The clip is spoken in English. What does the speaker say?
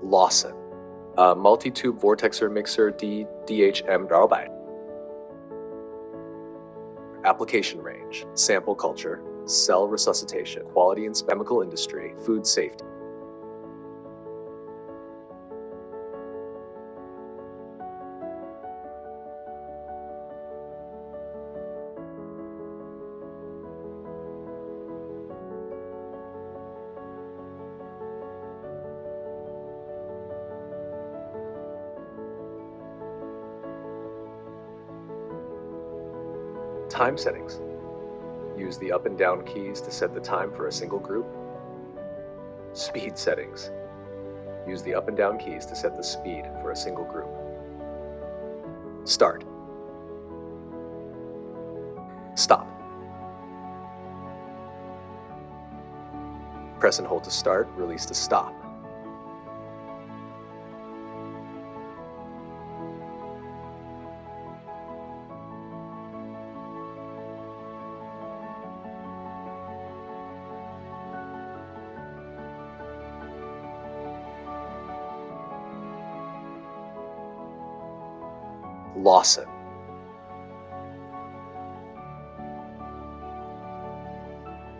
Lawson, multi-tube Vortexer MixerDHM-200. Application range, sample culture, cell resuscitation, quality and chemical industry, food safety. Time settings. Use the up and down keys to set the time for a single group. Speed settings. Use the up and down keys to set the speed for a single group. Start. Stop. Press and hold to start, release to stop. Lawson.